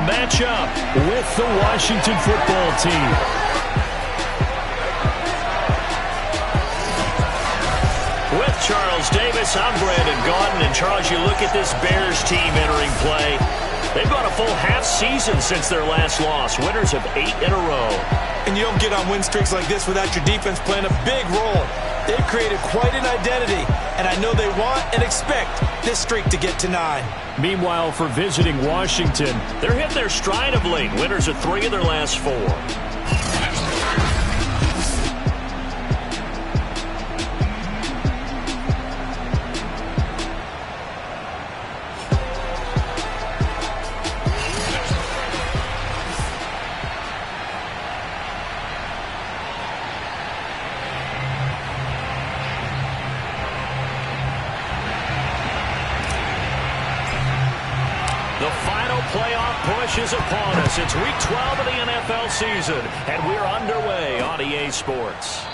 match up with the Washington football team. With Charles Davis, I'm Brandon Gaudin. And Charles, you look at this Bears team entering play. They've gone a full half season since their last loss. Winners of 8 in a row. And you don't get on win streaks like this without your defense playing a big role. They've created quite an identity, and I know they want and expect this streak to get to 9. Meanwhile, for visiting Washington, they're hitting their stride of late. Winners of 3 of their last 4. The final playoff push is upon us. It's week 12 of the NFL season, and we're underway on EA Sports.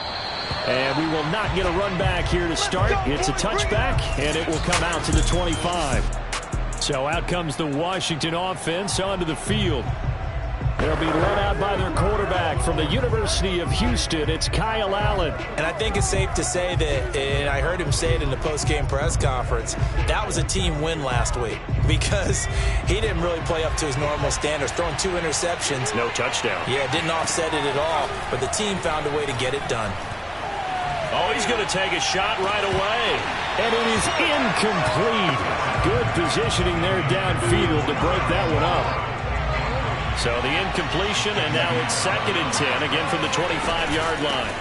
And we will not get a run back here to start. It's a touchback, and it will come out to the 25. So out comes the Washington offense onto the field. They'll be led out by their quarterback from the University of Houston. It's Kyle Allen. And I think it's safe to say that, and I heard him say it in the post-game press conference, that was a team win last week because he didn't really play up to his normal standards, throwing 2 interceptions. No touchdown. Yeah, didn't offset it at all, but the team found a way to get it done. Oh, he's going to take a shot right away. And it is incomplete. Good positioning there downfield to break that one up. So the incompletion, and now it's 2nd and 10, again from the 25-yard line.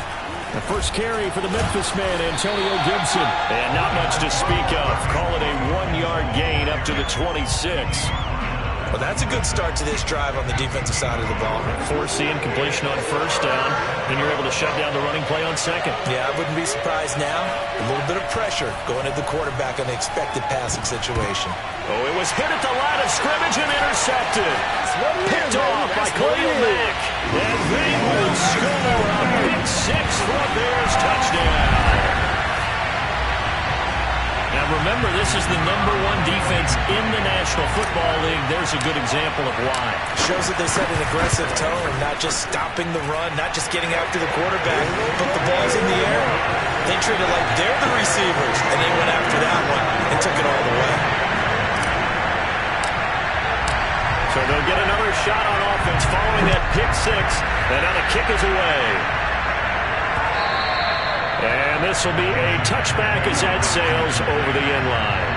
The first carry for the Memphis man, Antonio Gibson. And not much to speak of. Call it a 1-yard gain up to the 26. Well, that's a good start to this drive on the defensive side of the ball. Force the incompletion on first down, and you're able to shut down the running play on 2nd. Yeah, I wouldn't be surprised now. A little bit of pressure going at the quarterback on the expected passing situation. Oh, it was hit at the line of scrimmage and intercepted. Picked off by Khalil Mack. And they will score a big 6 for a Bears touchdown. Now remember, this is the #1 defense in the National Football League. There's a good example of why. Shows that they set an aggressive tone, not just stopping the run, not just getting after the quarterback, but the ball's in the air. They treat it like they're the receivers, and they went after that one and took it all the way. So they'll get another shot on offense following that pick 6, and now the kick is away. And this will be a touchback as that sails over the end line.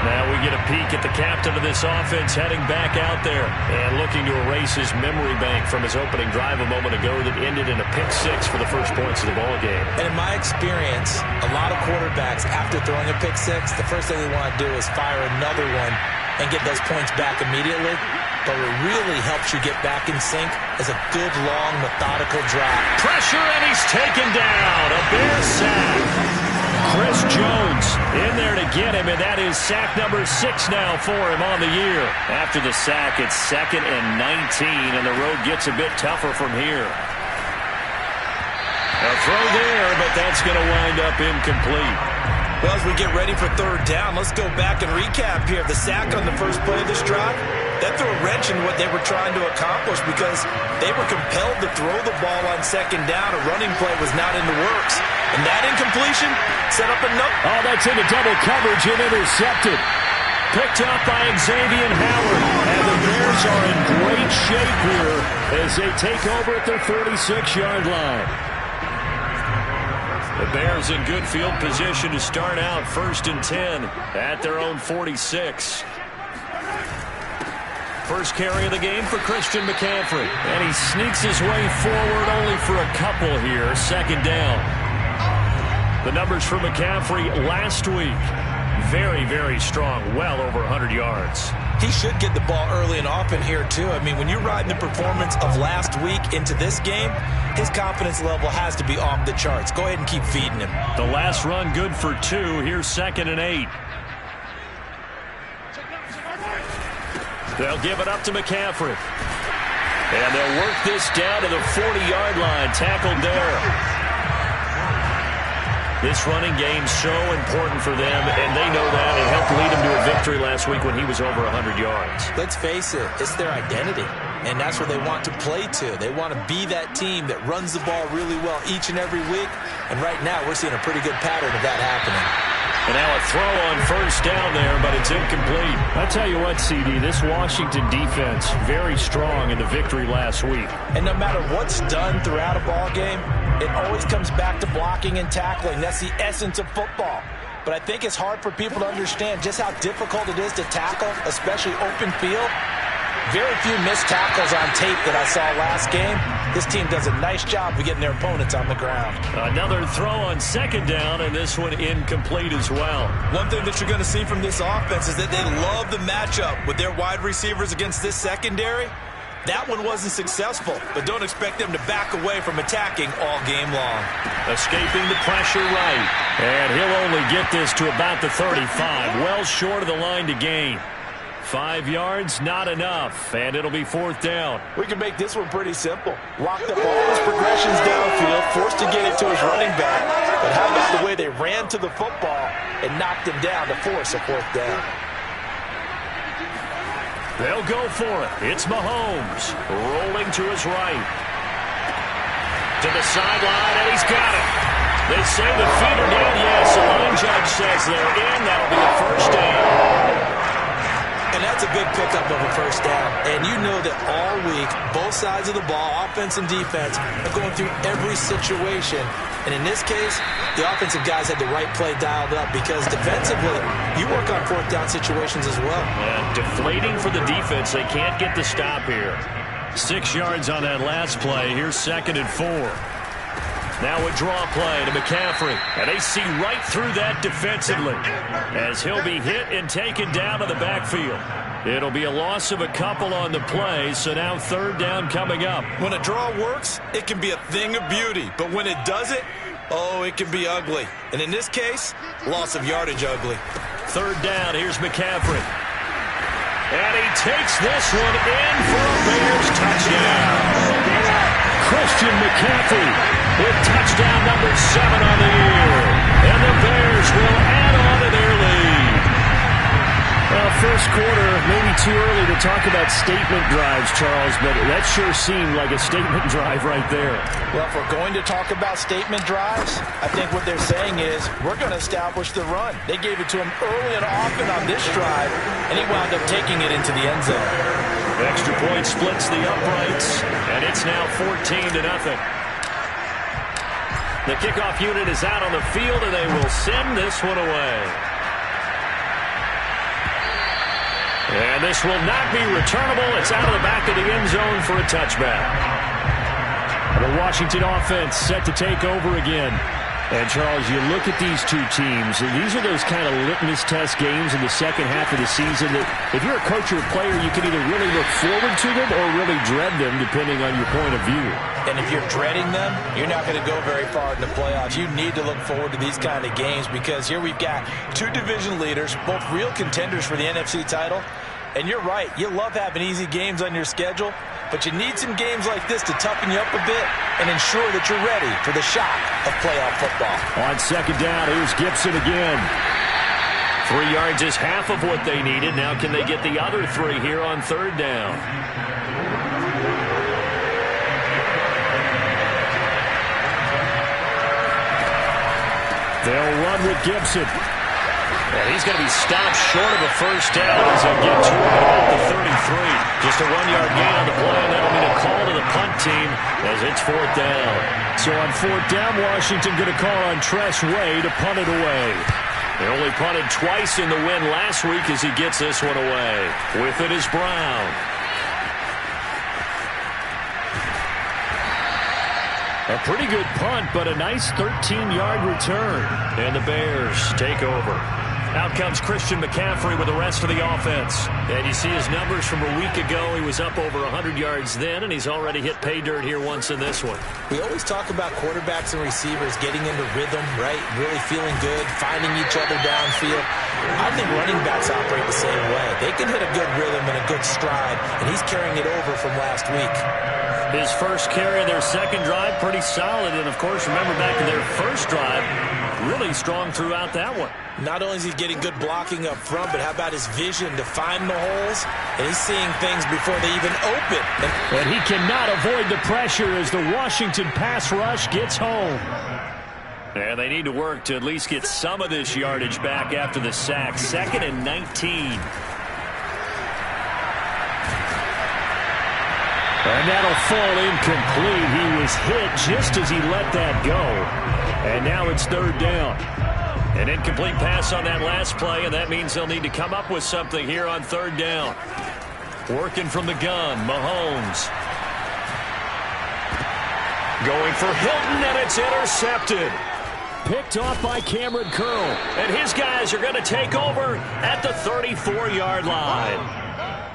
Now we get a peek at the captain of this offense heading back out there and looking to erase his memory bank from his opening drive a moment ago that ended in a pick 6 for the first points of the ball game. And in my experience, a lot of quarterbacks, after throwing a pick 6, the first thing they want to do is fire another one and get those points back immediately. But what really helps you get back in sync is a good, long, methodical drop. Pressure, and he's taken down. A Bears sack. Chris Jones in there to get him, and that is sack number 6 now for him on the year. After the sack, it's 2nd and 19, and the road gets a bit tougher from here. A throw there, but that's going to wind up incomplete. Well, as we get ready for 3rd down, let's go back and recap here. The sack on the first play of this drive, that threw a wrench in what they were trying to accomplish because they were compelled to throw the ball on 2nd down. A running play was not in the works. And that incompletion set up another. Oh, that's into double coverage and intercepted. Picked up by Xavier Howard. And the Bears are in great shape here as they take over at their 36-yard line. The Bears in good field position to start out 1st and 10 at their own 46. First carry of the game for Christian McCaffrey. And he sneaks his way forward only for a couple here. 2nd down. The numbers for McCaffrey last week. Very, very strong. Well over 100 yards. He should get the ball early and often here, too. I mean, when you're riding the performance of last week into this game, his confidence level has to be off the charts. Go ahead and keep feeding him. The last run good for 2. Here's 2nd and 8. They'll give it up to McCaffrey. And they'll work this down to the 40-yard line. Tackled there. This running game's so important for them, and they know that. It helped lead them to a victory last week when he was over 100 yards. Let's face it, it's their identity, and that's what they want to play to. They want to be that team that runs the ball really well each and every week, and right now we're seeing a pretty good pattern of that happening. And now a throw on first down there, but it's incomplete. I tell you what, CD, this Washington defense, very strong in the victory last week. And no matter what's done throughout a ball game, it always comes back to blocking and tackling. That's the essence of football. But I think it's hard for people to understand just how difficult it is to tackle, especially open field. Very few missed tackles on tape that I saw last game. This team does a nice job of getting their opponents on the ground. Another throw on second down, and this one incomplete as well. One thing that you're going to see from this offense is that they love the matchup with their wide receivers against this secondary. That one wasn't successful, but don't expect them to back away from attacking all game long. Escaping the pressure right. And he'll only get this to about the 35. Well short of the line to gain. 5 yards, not enough, and it'll be fourth down. We can make this one pretty simple. Locked up all his progressions downfield, forced to get it to his running back. But how about the way they ran to the football and knocked him down to force a fourth down? They'll go for it. It's Mahomes rolling to his right. To the sideline, and he's got it. They say the feet are down. Yes, the line judge says they're in. That'll be a first down. And that's a big pickup of a first down. And you know that all week, both sides of the ball, offense and defense, are going through every situation. And in this case, the offensive guys had the right play dialed up because defensively, you work on fourth down situations as well. And deflating for the defense. They can't get the stop here. 6 yards on that last play. Here's 2nd and 4. Now a draw play to McCaffrey. And they see right through that defensively as he'll be hit and taken down to the backfield. It'll be a loss of a couple on the play, so now third down coming up. When a draw works, it can be a thing of beauty. But when it doesn't, oh, it can be ugly. And in this case, loss of yardage ugly. Third down, here's McCaffrey. And he takes this one in for a Bears touchdown. Christian McCaffrey with touchdown number 7 on the year. And the Bears will add on to their lead. Well, first quarter, maybe too early to talk about statement drives, Charles, but that sure seemed like a statement drive right there. Well, if we're going to talk about statement drives, I think what they're saying is we're going to establish the run. They gave it to him early and often on this drive, and he wound up taking it into the end zone. Extra point splits the uprights, and it's now 14-0. The kickoff unit is out on the field, and they will send this one away. And this will not be returnable. It's out of the back of the end zone for a touchback. The Washington offense set to take over again. And, Charles, you look at these two teams, and these are those kind of litmus test games in the second half of the season that if you're a coach or a player, you can either really look forward to them or really dread them, depending on your point of view. And if you're dreading them, you're not going to go very far in the playoffs. You need to look forward to these kind of games because here we've got two division leaders, both real contenders for the NFC title. And you're right, you love having easy games on your schedule, but you need some games like this to toughen you up a bit and ensure that you're ready for the shock of playoff football. On second down, here's Gibson again. 3 yards is half of what they needed. Now can they get the other 3 here on third down? They'll run with Gibson. And he's going to be stopped short of a first down as they get to him at the 33. Just a 1-yard gain on the play, and that'll mean a call to the punt team as it's fourth down. So on fourth down, Washington going to call on Tress Way to punt it away. They only punted twice in the win last week as he gets this one away. With it is Brown. A pretty good punt, but a nice 13-yard return. And the Bears take over. Out comes Christian McCaffrey with the rest of the offense. And you see his numbers from a week ago. He was up over 100 yards then, and he's already hit pay dirt here once in this one. We always talk about quarterbacks and receivers getting into rhythm, right? Really feeling good, finding each other downfield. I think running backs operate the same way. They can hit a good rhythm and a good stride, and he's carrying it over from last week. His first carry of their second drive, pretty solid. And, of course, remember back in their first drive, really strong throughout that one. Not only is he getting good blocking up front, but how about his vision to find the holes? And he's seeing things before they even open. And he cannot avoid the pressure as the Washington pass rush gets home. And they need to work to at least get some of this yardage back after the sack. 2nd and 19. And that'll fall incomplete. He was hit just as he let that go. And now it's 3rd down. An incomplete pass on that last play, and that means they'll need to come up with something here on 3rd down. Working from the gun, Mahomes. Going for Hilton, and it's intercepted. Picked off by Cameron Curl. And his guys are going to take over at the 34-yard line.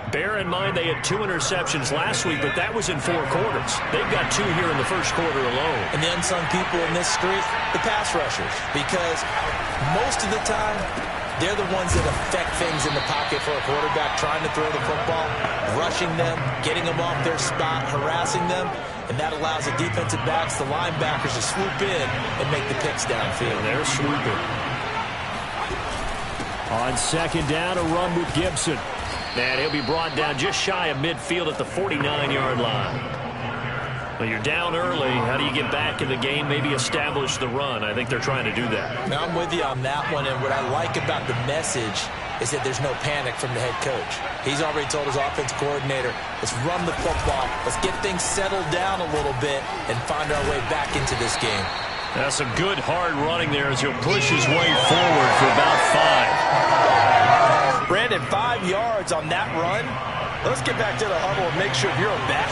Bear in mind they had 2 interceptions last week, but that was in 4 quarters. They've got 2 here in the first quarter alone. And the unsung people in this street, the pass rushers, because most of the time, they're the ones that affect things in the pocket for a quarterback, trying to throw the football, rushing them, getting them off their spot, harassing them, and that allows the defensive backs, the linebackers, to swoop in and make the picks downfield. They're swooping. On 2nd down, a run with Gibson. And he'll be brought down just shy of midfield at the 49-yard line. Well, you're down early. How do you get back in the game, maybe establish the run? I think they're trying to do that. Now, I'm with you on that one, and what I like about the message is that there's no panic from the head coach. He's already told his offensive coordinator, let's run the football, let's get things settled down a little bit and find our way back into this game. That's some good hard running there as he'll push his way forward for about 5. Brandon, 5 yards on that run. Let's get back to the huddle and make sure you're back.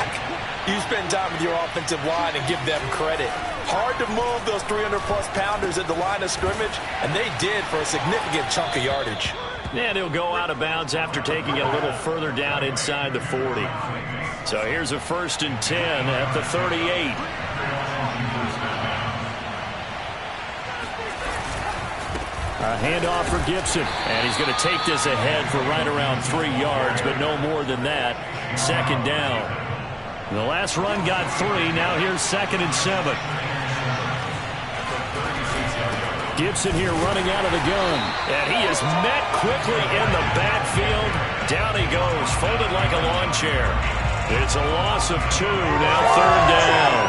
You spend time with your offensive line and give them credit. Hard to move those 300-plus pounders at the line of scrimmage, and they did for a significant chunk of yardage. And he'll go out of bounds after taking it a little further down inside the 40. So here's a 1st and 10 at the 38. A handoff for Gibson, and he's going to take this ahead for right around 3 yards, but no more than that. 2nd down. The last run got 3. Now here's 2nd and 7. Gibson here running out of the gun, and he is met quickly in the backfield. Down he goes, folded like a lawn chair. It's a loss of 2, now 3rd down.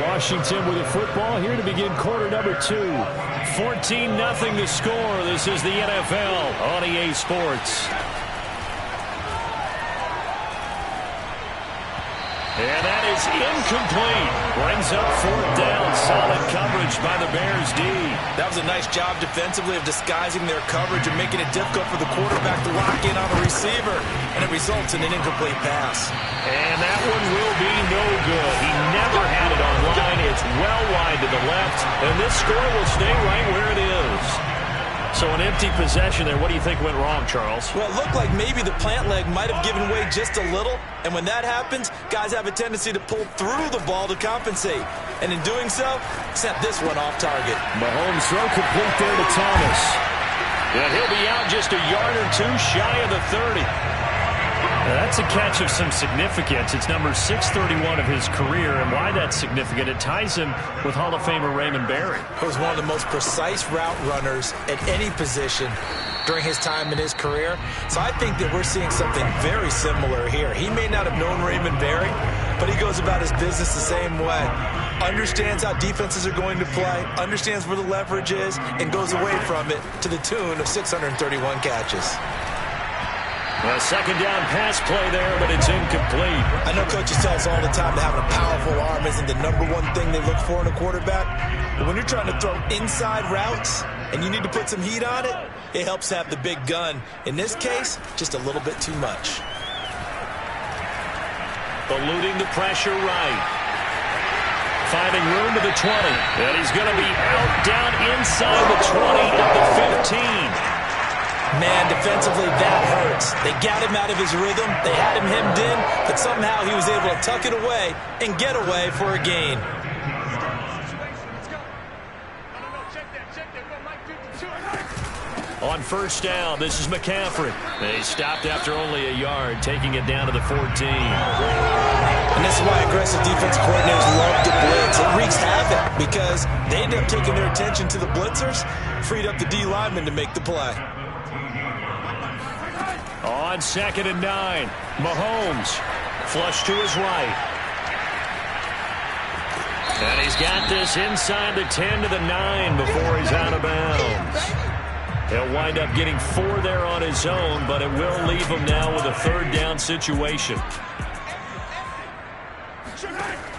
Washington with the football here to begin quarter number 2. 14-0 the score. This is the NFL on EA Sports. And that is incomplete. Brings up 4th down. Solid coverage by the Bears D. That was a nice job defensively of disguising their coverage and making it difficult for the quarterback to lock in on a receiver. And it results in an incomplete pass. And that one will be no good. He never had it online. It's well wide to the left. And this score will stay right where it is. So an empty possession there. What do you think went wrong, Charles? Well, it looked like maybe the plant leg might have given way just a little. And when that happens, guys have a tendency to pull through the ball to compensate. And in doing so, sent this one off target. Mahomes throw complete there to Thomas. And he'll be out just a yard or 2 shy of the 30. That's a catch of some significance. It's number 631 of his career, and why that's significant, it ties him with Hall of Famer Raymond Berry. He was one of the most precise route runners at any position during his time in his career. So I think that we're seeing something very similar here. He may not have known Raymond Berry, but he goes about his business the same way. Understands how defenses are going to play, understands where the leverage is, and goes away from it to the tune of 631 catches. A 2nd down pass play there, but it's incomplete. I know coaches tell us all the time that having a powerful arm isn't the #1 thing they look for in a quarterback. But when you're trying to throw inside routes and you need to put some heat on it, it helps have the big gun. In this case, just a little bit too much. Eluding the pressure right. Finding room to the 20. And he's going to be out down inside the 20 at the 15. Man, defensively, that hurts. They got him out of his rhythm. They had him hemmed in, but somehow he was able to tuck it away and get away for a gain. On first down, this is McCaffrey. They stopped after only a yard, taking it down to the 14. And this is why aggressive defense coordinators love to blitz. It wreaks havoc because they end up taking their attention to the blitzers, freed up the D lineman to make the play. On 2nd and 9, Mahomes flush to his right. And he's got this inside the 10 to the 9 before he's out of bounds. He'll wind up getting 4 there on his own, but it will leave him now with a 3rd down situation.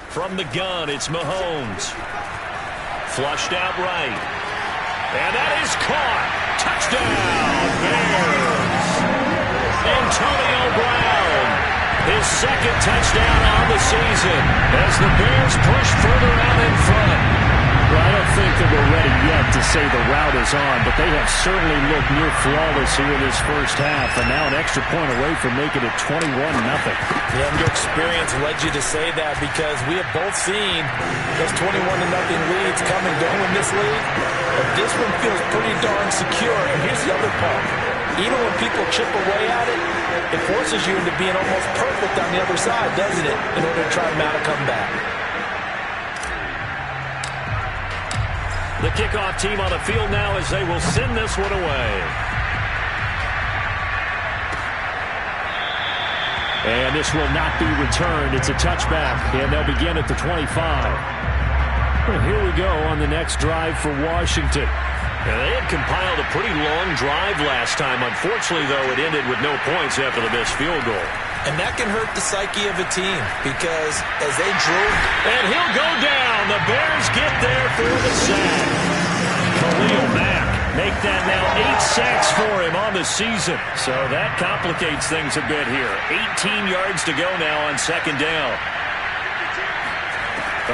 From the gun, it's Mahomes. Flushed out right. And that is caught. Touchdown, Bears. Antonio Brown, his 2nd touchdown on the season as the Bears push further out in front. Well, I don't think that we're ready yet to say the route is on, but they have certainly looked near flawless here in this first half, and now an extra point away from making it 21-0. Yeah, your experience led you to say that because we have both seen those 21-0 leads come and go in this league, but this one feels pretty darn secure. And here's the other part. Even when people chip away at it, it forces you into being almost perfect on the other side, doesn't it, in order to try and mount a comeback. The kickoff team on the field now as they will send this one away. And this will not be returned. It's a touchback, and they'll begin at the 25. Well, here we go on the next drive for Washington. And they had compiled a pretty long drive last time. Unfortunately, though, it ended with no points after the missed field goal. And that can hurt the psyche of a team because as they drove... And he'll go down. The Bears get there for the sack. Khalil Mack make that now 8 sacks for him on the season. So that complicates things a bit here. 18 yards to go now on 2nd down.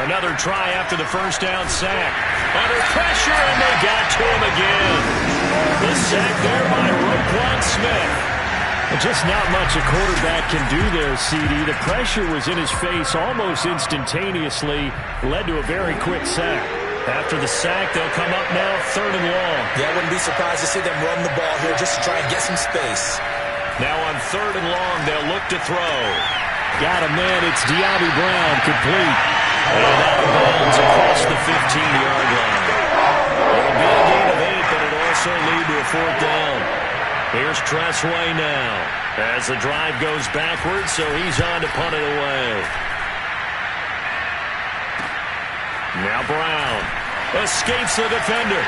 Another try after the first down sack. Under pressure, and they got to him again. The sack there by Roquan Smith. Just not much a quarterback can do there, CD. The pressure was in his face almost instantaneously, led to a very quick sack. After the sack, they'll come up now 3rd and long. Yeah, I wouldn't be surprised to see them run the ball here just to try and get some space. Now on 3rd and long, they'll look to throw. Got a man, it's De'Ami Brown, complete. And out of bounds across the 15-yard line. It'll be a gain of 8, but it'll also lead to a 4th down. Here's Tressway now as the drive goes backwards, so he's on to punt it away. Now Brown escapes the defender.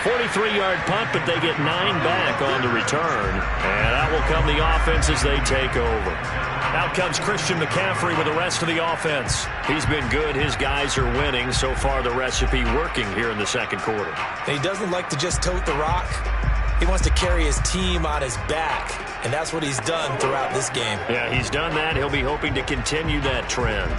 43-yard punt, but they get 9 back on the return. And out will come the offense as they take over. Out comes Christian McCaffrey with the rest of the offense. He's been good. His guys are winning. So far, the recipe working here in the 2nd quarter. He doesn't like to just tote the rock. He wants to carry his team on his back. And that's what he's done throughout this game. Yeah, he's done that. He'll be hoping to continue that trend.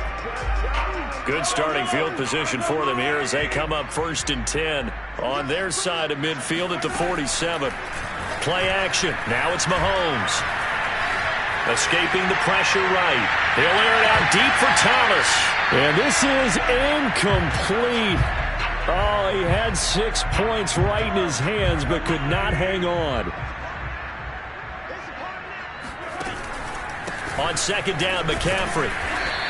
Good starting field position for them here as they come up 1st and 10 on their side of midfield at the 47. Play action. Now it's Mahomes. Escaping the pressure right. He'll air it out deep for Thomas. And this is incomplete. Oh, he had 6 points right in his hands, but could not hang on. On 2nd down, McCaffrey.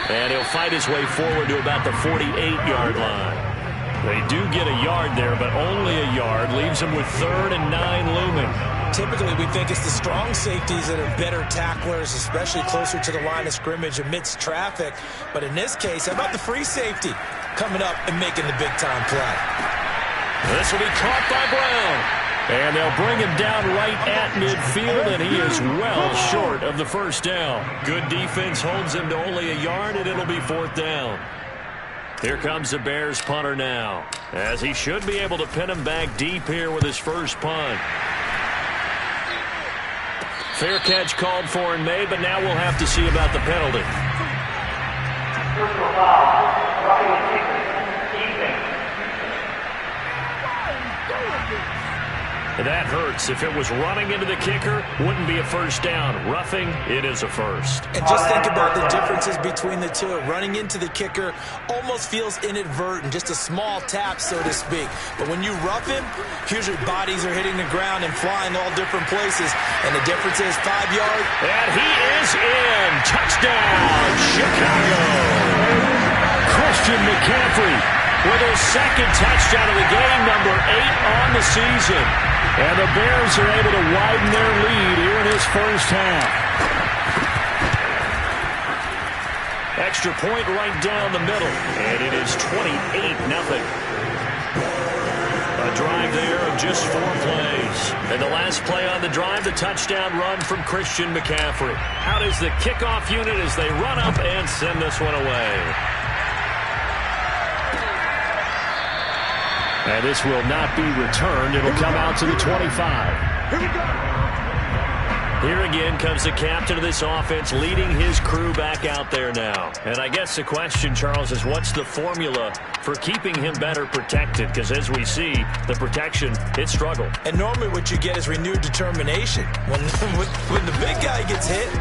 And he'll fight his way forward to about the 48-yard line. They do get a yard there, but only a yard. Leaves them with 3rd and 9 looming. Typically, we think it's the strong safeties that are better tacklers, especially closer to the line of scrimmage amidst traffic. But in this case, how about the free safety coming up and making the big-time play? This will be caught by Brown. And they'll bring him down right at midfield, and he is well short of the 1st down. Good defense holds him to only a yard, and it'll be 4th down. Here comes the Bears punter now, as he should be able to pin him back deep here with his first punt. Fair catch called for and made, but now we'll have to see about the penalty. Personal foul, roughing the kicker, defense. That hurts. If it was running into the kicker, wouldn't be a first down. Roughing, it is a first. And just think about the differences between the two. Running into the kicker almost feels inadvertent, just a small tap, so to speak. But when you rough him, here's your bodies are hitting the ground and flying all different places. And the difference is 5 yards. And he is in. Touchdown, Chicago. Christian McCaffrey with his second touchdown of the game, number 8 on the season. And the Bears are able to widen their lead here in this first half. Extra point right down the middle. And it is 28-0. A drive there of just 4 plays. And the last play on the drive, the touchdown run from Christian McCaffrey. Out is the kickoff unit as they run up and send this one away. And this will not be returned. It'll come out to the 25. Here again comes the captain of this offense leading his crew back out there now. And I guess the question, Charles, is what's the formula for keeping him better protected? Because as we see, the protection, it struggled. And normally what you get is renewed determination. When the big guy gets hit,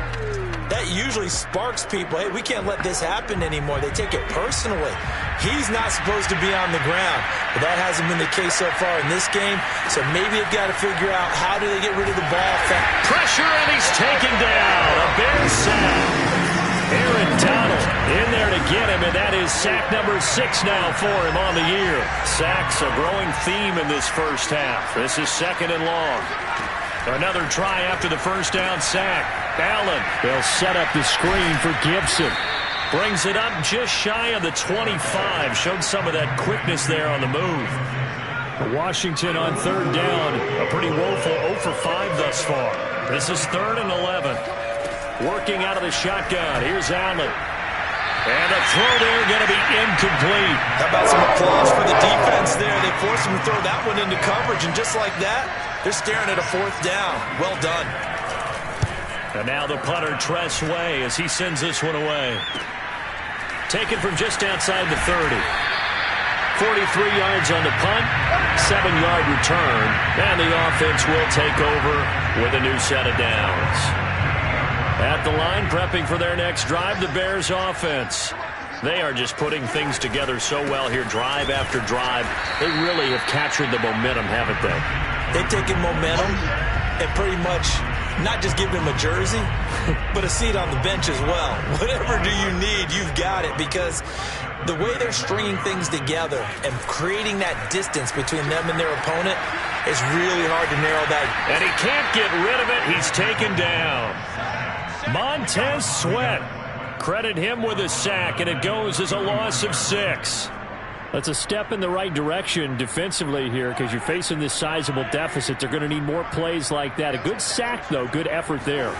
that usually sparks people. Hey, we can't let this happen anymore. They take it personally. He's not supposed to be on the ground, but that hasn't been the case so far in this game. So maybe they've got to figure out how do they get rid of the ball. Pressure, and he's taken down. A Bears sack. Aaron Donald in there to get him, and that is sack number 6 now for him on the year. Sacks a growing theme in this first half. This is 2nd and long. Another try after the first down sack. Allen, they'll set up the screen for Gibson. Brings it up just shy of the 25. Showed some of that quickness there on the move. Washington on 3rd down. A pretty woeful 0 for 5 thus far. This is 3rd and 11. Working out of the shotgun. Here's Allen. And a throw there going to be incomplete. How about some applause for the defense there? They forced him to throw that one into coverage, and just like that, they're staring at a 4th down. Well done. And now the punter, Tress Way, as he sends this one away. Taken from just outside the 30. 43 yards on the punt, 7-yard return, and the offense will take over with a new set of downs. At the line, prepping for their next drive, the Bears offense. They are just putting things together so well here, drive after drive. They really have captured the momentum, haven't they? They've taken momentum and pretty much not just give him a jersey, but a seat on the bench as well. Whatever do you need, you've got it, because the way they're stringing things together and creating that distance between them and their opponent is really hard to narrow that. And he can't get rid of it. He's taken down. Montez Sweat. Credit him with a sack, and it goes as a loss of 6. That's a step in the right direction defensively here, because you're facing this sizable deficit. They're going to need more plays like that. A good sack, though. Good effort there.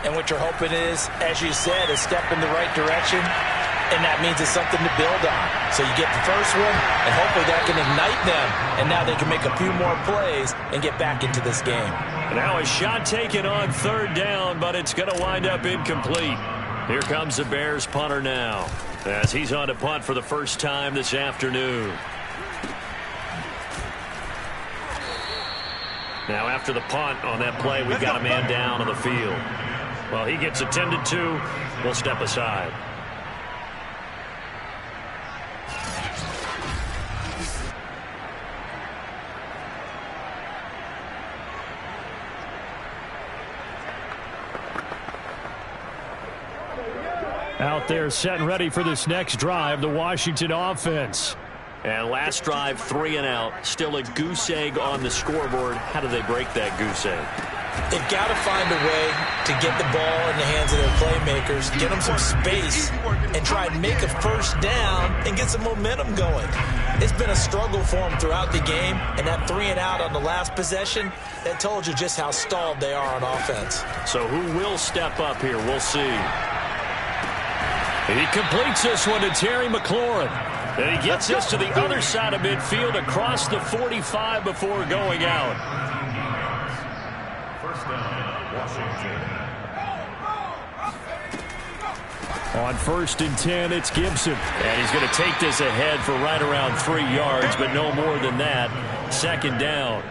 And what you're hoping is, as you said, a step in the right direction, and that means it's something to build on. So you get the first one, and hopefully that can ignite them, and now they can make a few more plays and get back into this game. Now a shot taken on 3rd down, but it's going to wind up incomplete. Here comes the Bears punter now, as he's on to punt for the first time this afternoon. Now after the punt on that play, we've got a man down on the field. Well, he gets attended to. We'll step aside. Out there set and ready for this next drive, the Washington offense. And last drive, 3 and out. Still a goose egg on the scoreboard. How do they break that goose egg? They've got to find a way to get the ball in the hands of their playmakers, get them some space, and try and make a first down and get some momentum going. It's been a struggle for them throughout the game, and that 3 and out on the last possession, that told you just how stalled they are on offense. So who will step up here? We'll see. He completes this one to Terry McLaurin. And he gets this to the other side of midfield across the 45 before going out. First down, Washington. On 1st and 10, it's Gibson. And he's going to take this ahead for right around 3 yards, but no more than that. 2nd down.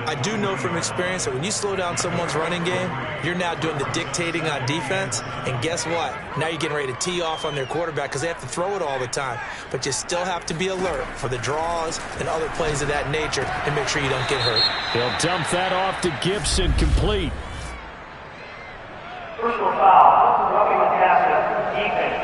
I do know from experience that when you slow down someone's running game, you're now doing the dictating on defense. And guess what? Now you're getting ready to tee off on their quarterback because they have to throw it all the time. But you still have to be alert for the draws and other plays of that nature and make sure you don't get hurt. He'll dump that off to Gibson, complete. Personal foul. Roughing the passer. Defense.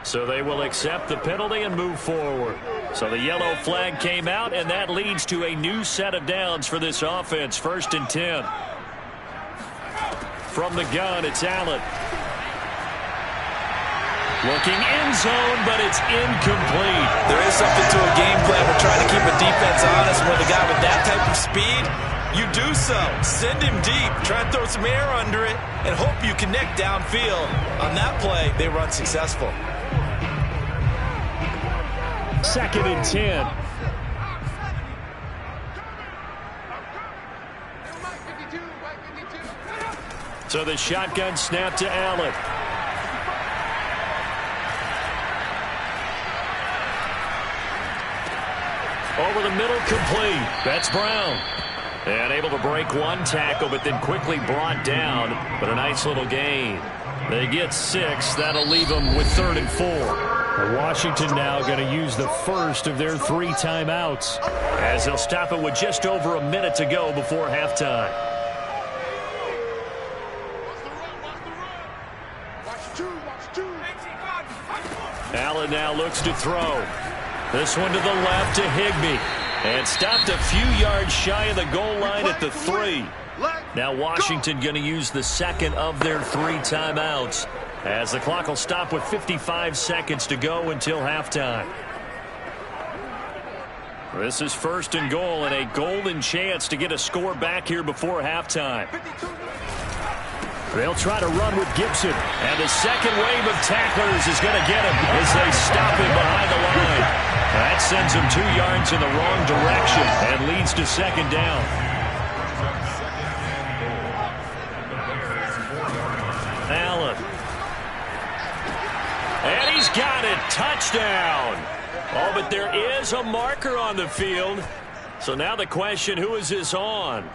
So they will accept the penalty and move forward. So the yellow flag came out, and that leads to a new set of downs for this offense. 1st and 10. From the gun, it's Allen. Looking end zone, but it's incomplete. There is something to a game plan. We're trying to keep a defense honest. With a guy with that type of speed, you do so. Send him deep. Try and throw some air under it and hope you connect downfield. On that play, they run successful. 2nd and 10. So the shotgun snap to Allen. Over the middle, complete. That's Brown. And able to break one tackle, but then quickly brought down. But a nice little gain. They get 6. That'll leave them with 3rd and 4. Washington now going to use the first of their 3 timeouts, as they'll stop it with just over a minute to go before halftime. Allen now looks to throw. This one to the left to Higbee. And stopped a few yards shy of the goal line at the 3. Now Washington going to use the second of their 3 timeouts, as the clock will stop with 55 seconds to go until halftime. This is 1st and goal and a golden chance to get a score back here before halftime. They'll try to run with Gibson, and the second wave of tacklers is going to get him as they stop him behind the line. That sends him 2 yards in the wrong direction and leads to 2nd down. Allen. And he's got it. Touchdown. Oh, but there is a marker on the field. So now the question, who is this on?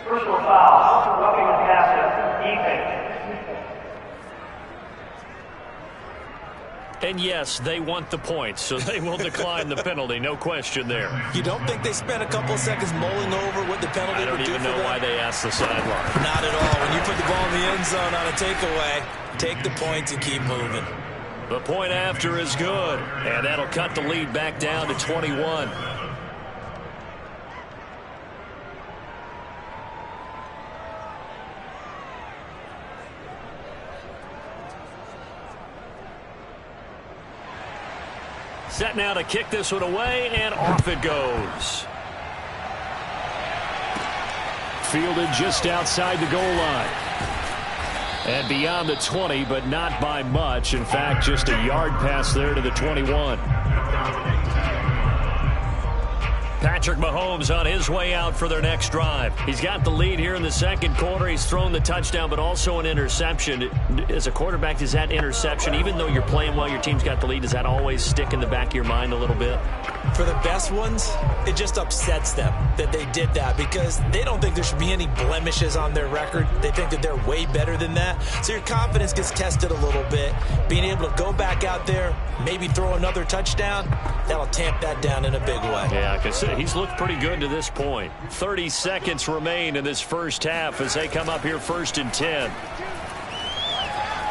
Personal foul. Roughing the passer. Defense. And yes, they want the points, so they will decline the penalty. No question there. You don't think they spent a couple of seconds mulling over what the penalty would do for them? I don't even know why they asked the sideline. Not at all. When you put the ball in the end zone on a takeaway, take the points and keep moving. The point after is good, and that'll cut the lead back down to 21. Set now to kick this one away, and off it goes. Fielded just outside the goal line. And beyond the 20, but not by much. In fact, just a yard pass there to the 21. Patrick Mahomes on his way out for their next drive. He's got the lead here in the second quarter. He's thrown the touchdown, but also an interception. As a quarterback, does that interception, even though you're playing well, your team's got the lead, does that always stick in the back of your mind a little bit? For the best ones, it just upsets them that they did that because they don't think there should be any blemishes on their record. They think that they're way better than that. So your confidence gets tested a little bit. Being able to go back out there, maybe throw another touchdown, that'll tamp that down in a big way. Yeah, I can say he's looked pretty good to this point. 30 seconds remain in this first half as they come up here 1st and 10.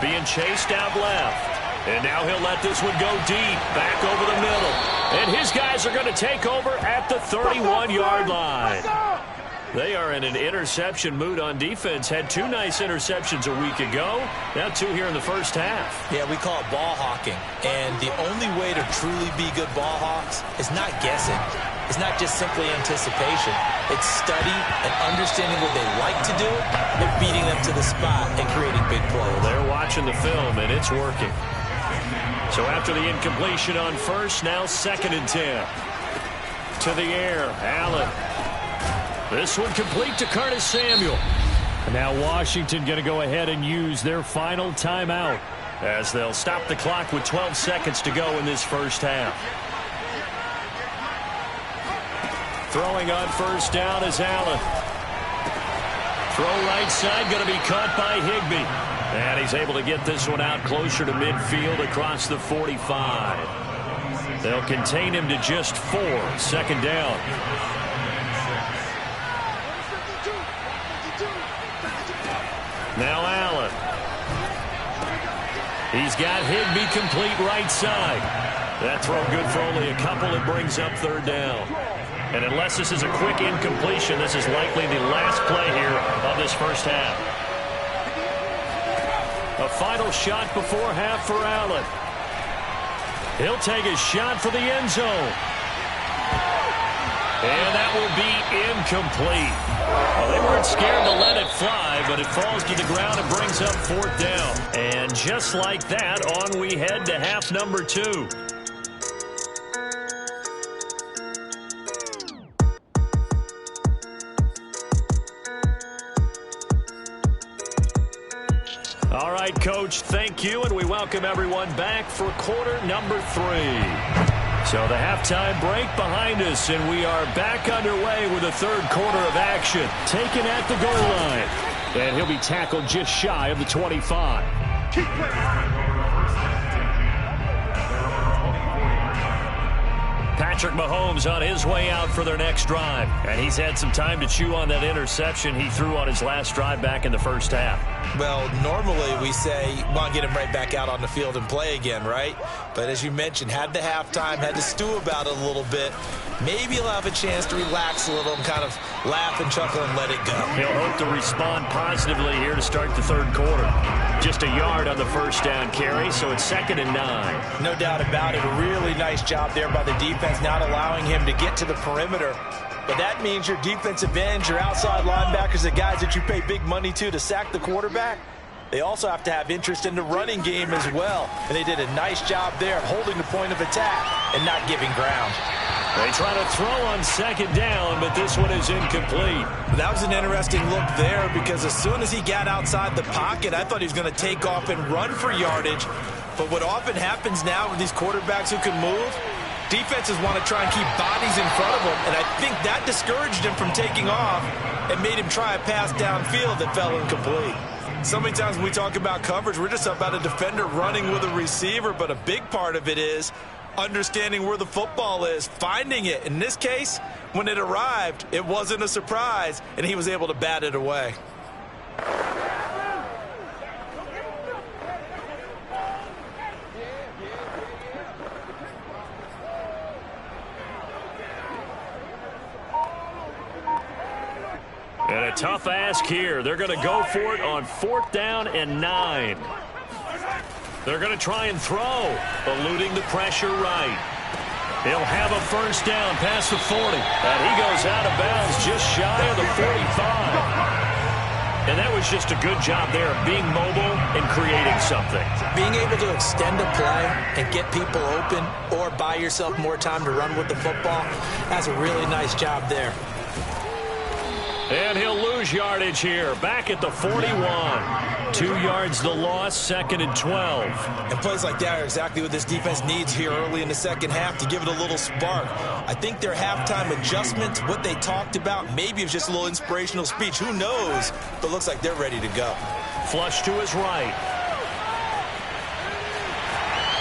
Being chased out left. And now he'll let this one go deep, back over the middle. And his guys are going to take over at the 31-yard line. They are in an interception mood on defense. Had 2 nice interceptions a week ago. Now 2 here in the first half. Yeah, we call it ball hawking. And the only way to truly be good ball hawks is not guessing. It's not just simply anticipation. It's study and understanding what they like to do and beating them to the spot and creating big plays. Well, they're watching the film, and it's working. So after the incompletion on first, now 2nd and 10. To the air, Allen. This one complete to Curtis Samuel. And now Washington going to go ahead and use their final timeout as they'll stop the clock with 12 seconds to go in this first half. Throwing on first down is Allen. Throw right side, going to be caught by Higbee. And he's able to get this one out closer to midfield across the 45. They'll contain him to just 4. Second down. Now Allen. He's got Higbee complete right side. That throw good for only a couple. It brings up third down. And unless this is a quick incompletion, this is likely the last play here of this first half. A final shot before half for Allen. He'll take a shot for the end zone. And that will be incomplete. Well, they weren't scared to let it fly, but it falls to the ground and brings up fourth down. And just like that, on we head to half number 2. All right, Coach, thank you, and we welcome everyone back for quarter number 3. So the halftime break behind us, and we are back underway with the third quarter of action. Taken at the goal line, and he'll be tackled just shy of the 25. Patrick Mahomes on his way out for their next drive. And he's had some time to chew on that interception he threw on his last drive back in the first half. Well, normally we say, well, get him right back out on the field and play again, right? But as you mentioned, had the halftime, had to stew about it a little bit. Maybe he'll have a chance to relax a little and kind of laugh and chuckle and let it go. He'll hope to respond positively here to start the third quarter. Just a yard on the first down carry, so it's 2nd and 9. No doubt about it. A really nice job there by the defense, not allowing him to get to the perimeter. But that means your defensive ends, your outside linebackers, the guys that you pay big money to sack the quarterback, they also have to have interest in the running game as well. And they did a nice job there of holding the point of attack and not giving ground. They try to throw on 2nd down, but this one is incomplete. That was an interesting look there because as soon as he got outside the pocket, I thought he was going to take off and run for yardage. But what often happens now with these quarterbacks who can move, defenses want to try and keep bodies in front of them, and I think that discouraged him from taking off and made him try a pass downfield that fell incomplete. So many times when we talk about coverage, we're just about a defender running with a receiver, but a big part of it is understanding where the football is, finding it. In this case, when it arrived, it wasn't a surprise, and he was able to bat it away. And a tough ask here. They're going to go for it on 4th down and 9. They're going to try and throw, eluding the pressure right. He'll have a first down past the 40. And he goes out of bounds just shy of the 45. And that was just a good job there of being mobile and creating something. Being able to extend a play and get people open or buy yourself more time to run with the football, that's a really nice job there. And he'll lose yardage here, back at the 41. 2 yards the loss, 2nd and 12. And plays like that are exactly what this defense needs here early in the second half to give it a little spark. I think their halftime adjustment, what they talked about, maybe it was just a little inspirational speech. Who knows? But looks like they're ready to go. Flush to his right.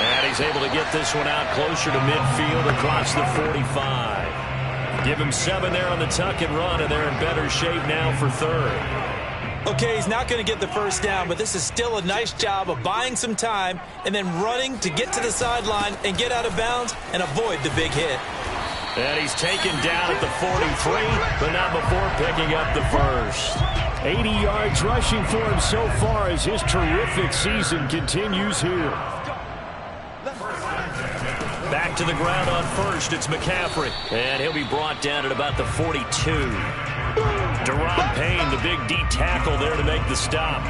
And he's able to get this one out closer to midfield across the 45. Give him 7 there on the tuck and run, and they're in better shape now for third. Okay, he's not going to get the first down, but this is still a nice job of buying some time and then running to get to the sideline and get out of bounds and avoid the big hit. And he's taken down at the 43, but not before picking up the first. 80 yards rushing for him so far as his terrific season continues here. Back to the ground on first, it's McCaffrey. And he'll be brought down at about the 42. Deron Payne, the big D tackle there to make the stop.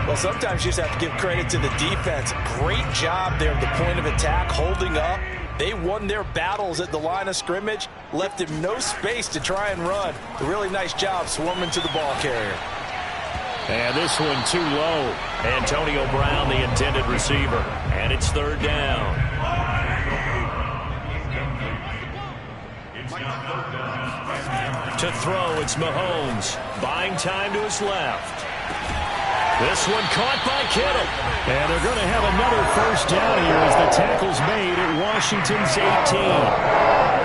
Well, sometimes you just have to give credit to the defense. Great job there at the point of attack, holding up, They won their battles at the line of scrimmage, left him no space to try and run. A really nice job swarming to the ball carrier. And this one too low. Antonio Brown, the intended receiver. And it's third down. To throw, it's Mahomes. Buying time to his left. This one caught by Kittle. And they're going to have another first down here as the tackle's made at Washington's 18.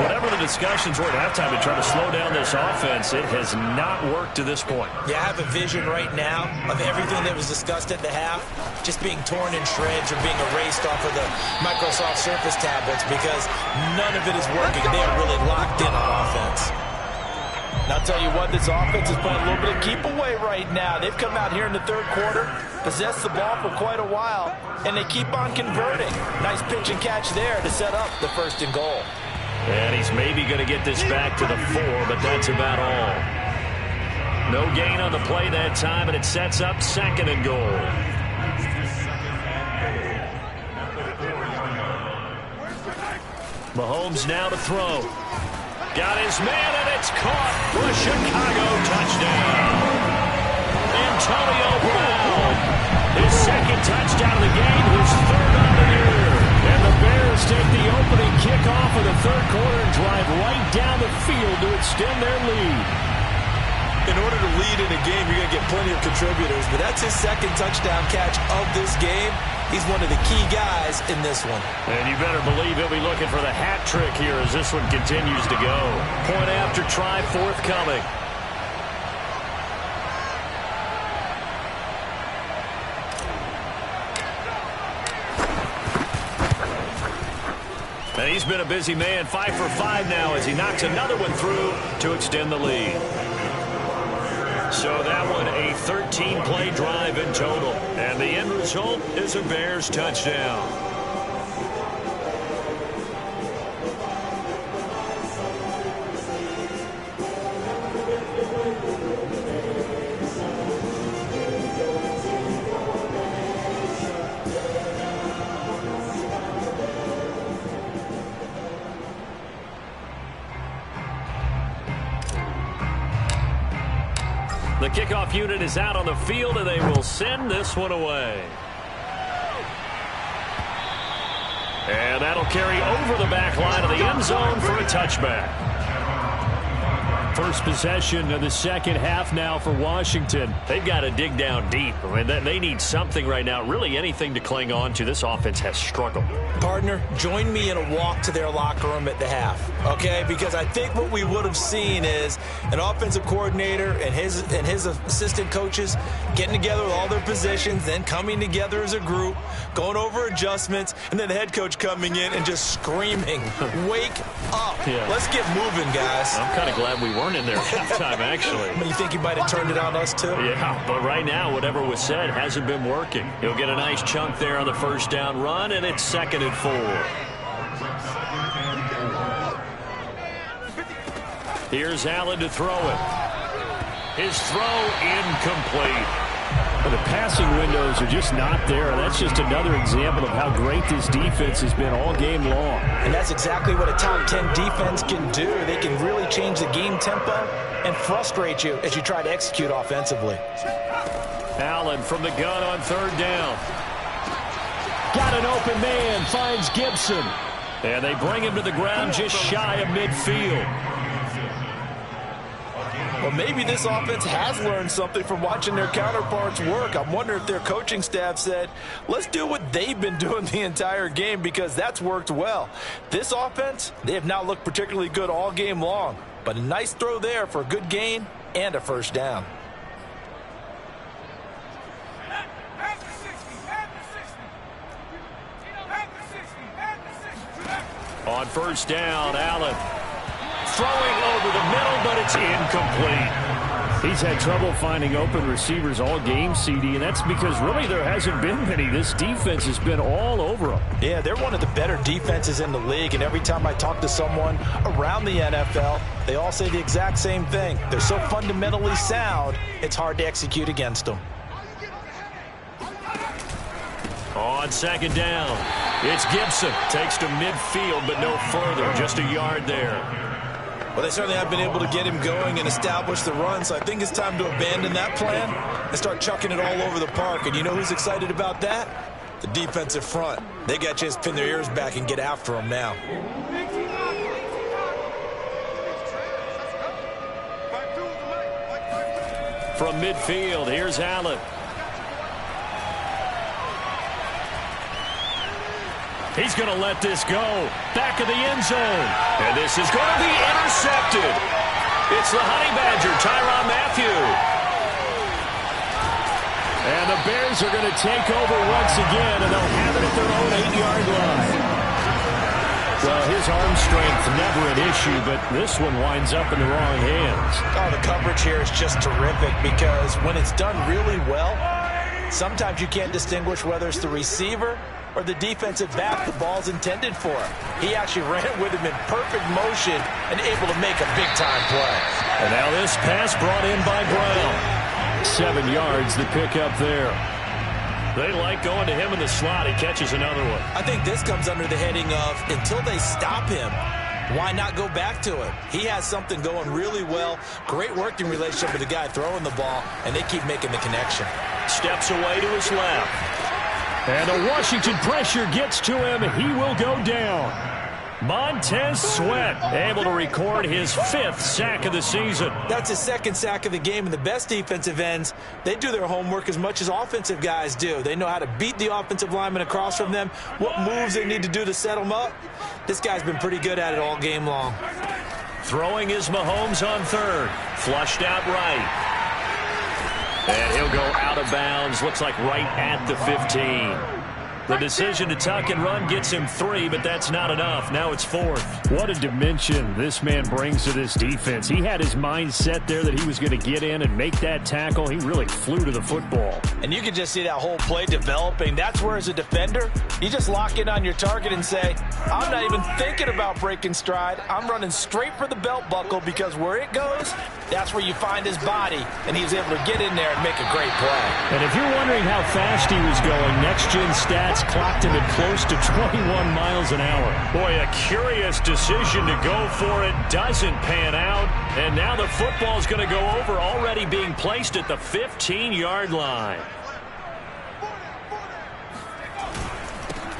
Whatever the discussions were at halftime to try to slow down this offense, it has not worked to this point. Yeah, I have a vision right now of everything that was discussed at the half just being torn in shreds or being erased off of the Microsoft Surface tablets because none of it is working. They are really locked in on offense. And I'll tell you what, this offense is playing a little bit of keep away right now. They've come out here in the third quarter, possessed the ball for quite a while, and they keep on converting. Nice pitch and catch there to set up the first and goal. And he's maybe going to get this back to the 4, but that's about all. No gain on the play that time, and it sets up second and goal. Mahomes now to throw. Got his man, and it's caught for a Chicago touchdown. Antonio Brown, his second touchdown of the game, his third on the year. And the Bears take the opening kickoff of the third quarter and drive right down the field to extend their lead. In order to lead in a game, you're going to get plenty of contributors, but that's his second touchdown catch of this game. He's one of the key guys in this one. And you better believe he'll be looking for the hat trick here as this one continues to go. Point after try forthcoming. And he's been a busy man, 5 for 5 now as he knocks another one through to extend the lead. So that one a 13-play drive in total. And the end result is a Bears touchdown. The kickoff unit is out on the field, and they will send this one away. And that'll carry over the back line of the end zone for a touchback. First possession of the second half now for Washington. They've got to dig down deep. I mean, they need something right now, really anything to cling on to. This offense has struggled. Partner, join me in a walk to their locker room at the half, okay? Because I think what we would have seen is an offensive coordinator and his assistant coaches getting together with all their positions, then coming together as a group, going over adjustments, and then the head coach coming in and just screaming, wake up. Yeah. Let's get moving, guys. I'm kind of glad we weren't in there at halftime, actually. You think he might have turned it on us, too? Yeah, but right now, whatever was said hasn't been working. He'll get a nice chunk there on the first down run, and it's 2nd and 4. Here's Allen to throw it. His throw incomplete. Well, the passing windows are just not there. That's just another example of how great this defense has been all game long. And that's exactly what a top 10 defense can do. They can really change the game tempo and frustrate you as you try to execute offensively. Allen from the gun on third down. Got an open man, finds Gibson. And they bring him to the ground just shy of midfield. Well, maybe this offense has learned something from watching their counterparts work. I'm wondering if their coaching staff said, let's do what they've been doing the entire game because that's worked well. This offense, they have not looked particularly good all game long, but a nice throw there for a good gain and a first down. On first down, Allen throwing over the middle, but it's incomplete. He's had trouble finding open receivers all game, CD, and that's because really there hasn't been many. This defense has been all over them. Yeah, they're one of the better defenses in the league, and every time I talk to someone around the NFL, they all say the exact same thing. They're so fundamentally sound, it's hard to execute against them. On second down, it's Gibson. Takes to midfield, but no further. Just a yard there. Well, they certainly have been able to get him going and establish the run, so I think it's time to abandon that plan and start chucking it all over the park. And you know who's excited about that? The defensive front. They got a chance to pin their ears back and get after him now. From midfield, here's Allen. He's going to let this go. Back of the end zone. And this is going to be intercepted. It's the Honey Badger, Tyrann Mathieu. And the Bears are going to take over once again, and they'll have it at their own 8-yard line. Well, his arm strength never an issue, but this one winds up in the wrong hands. Oh, the coverage here is just terrific because when it's done really well, sometimes you can't distinguish whether it's the receiver or the defensive back the ball's intended for. He actually ran with him in perfect motion and able to make a big-time play. And now this pass brought in by Brown. 7 yards, the pickup there. They like going to him in the slot. He catches another one. I think this comes under the heading of until they stop him, why not go back to it? He has something going really well. Great working relationship with the guy throwing the ball, and they keep making the connection. Steps away to his left. And the Washington pressure gets to him. He will go down. Montez Sweat able to record his 5th sack of the season. That's his 2nd sack of the game, and the best defensive ends, they do their homework as much as offensive guys do. They know how to beat the offensive lineman across from them, what moves they need to do to set them up. This guy's been pretty good at it all game long. Throwing is Mahomes on 3rd. Flushed out right. And he'll go out of bounds, looks like right at the 15. The decision to tuck and run gets him 3, but that's not enough. Now it's 4th. What a dimension this man brings to this defense. He had his mind set there that he was going to get in and make that tackle. He really flew to the football. And you can just see that whole play developing. That's where, as a defender, you just lock in on your target and say, I'm not even thinking about breaking stride. I'm running straight for the belt buckle because where it goes, that's where you find his body. And he was able to get in there and make a great play. And if you're wondering how fast he was going, next-gen stats clocked him at close to 21 miles an hour. Boy, a curious decision to go for it. Doesn't pan out. And now the football's going to go over, already being placed at the 15-yard line.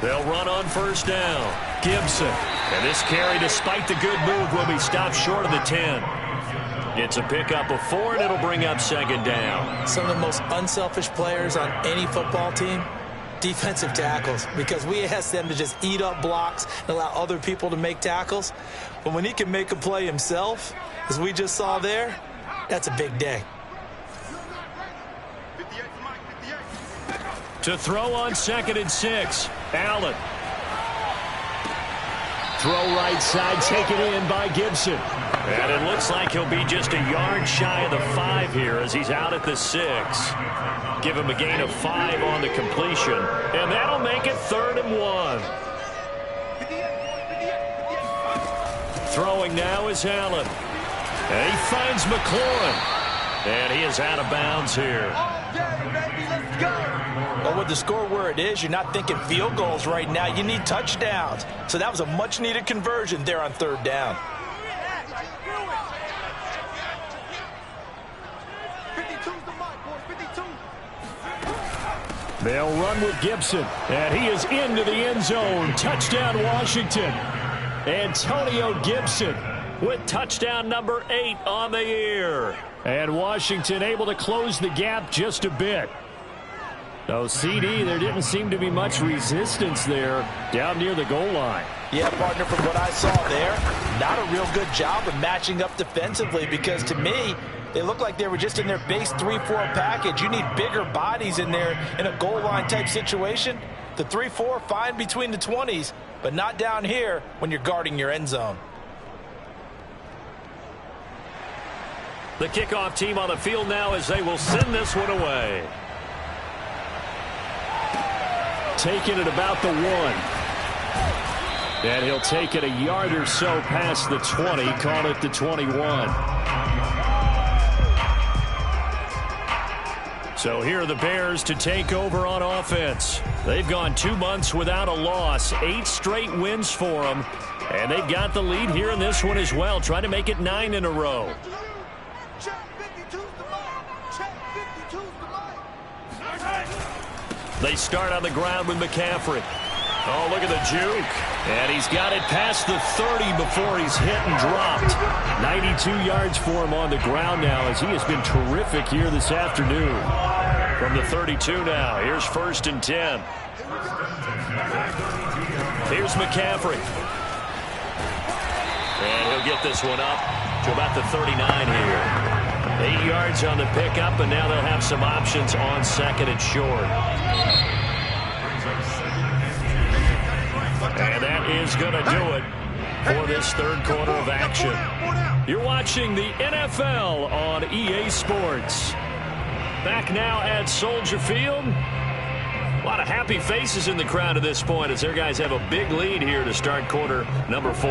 They'll run on 1st down. Gibson. And this carry, despite the good move, will be stopped short of the 10. It's a pickup of 4, and it'll bring up 2nd down. Some of the most unselfish players on any football team, defensive tackles, because we ask them to just eat up blocks and allow other people to make tackles. But when he can make a play himself, as we just saw there, that's a big day. To throw on 2nd and 6, Allen. Throw right side, taken in by Gibson. And it looks like he'll be just a yard shy of the 5 here as he's out at the 6. Give him a gain of 5 on the completion. And that'll make it 3rd and 1. Throwing now is Allen. And he finds McLaurin. And he is out of bounds here. Well, with the score where it is, you're not thinking field goals right now. You need touchdowns. So that was a much-needed conversion there on 3rd down. They'll run with Gibson, and he is into the end zone. Touchdown, Washington. Antonio Gibson with touchdown number 8 on the year. And Washington able to close the gap just a bit. So, CD, there didn't seem to be much resistance there down near the goal line. Yeah, partner, from what I saw there, not a real good job of matching up defensively because, to me, they look like they were just in their base 3-4 package. You need bigger bodies in there in a goal line type situation. The 3-4, fine between the 20s, but not down here when you're guarding your end zone. The kickoff team on the field now as they will send this one away. Taking it about the 1. And he'll take it a yard or so past the 20, call it the 21. So here are the Bears to take over on offense. They've gone 2 months without a loss, 8 straight wins for them, and they've got the lead here in this one as well, trying to make it 9 in a row. They start on the ground with McCaffrey. Oh, look at the juke. And he's got it past the 30 before he's hit and dropped. 92 yards for him on the ground now as he has been terrific here this afternoon. From the 32 now, here's 1st and 10. Here's McCaffrey. And he'll get this one up to about the 39 here. 8 yards on the pickup, and now they'll have some options on 2nd and short. And that is going to do it for this 3rd quarter of action. You're watching the NFL on EA Sports. Back now at Soldier Field. A lot of happy faces in the crowd at this point as their guys have a big lead here to start quarter number 4.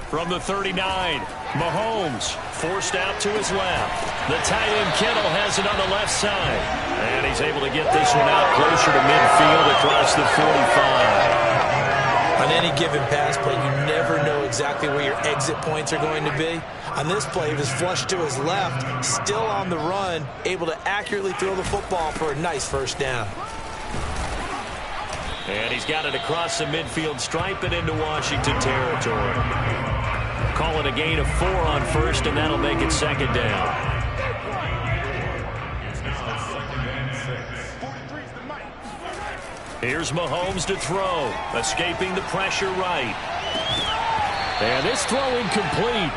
From the 39, Mahomes forced out to his left. The tight end Kittle has it on the left side. And he's able to get this one out closer to midfield across the 45. On any given pass play, you never know exactly where your exit points are going to be. On this play, he was flushed to his left, still on the run, able to accurately throw the football for a nice 1st down. And he's got it across the midfield stripe and into Washington territory. Call it a gain of 4 on 1st, and that'll make it 2nd down. Here's Mahomes to throw, escaping the pressure right. And this throw incomplete.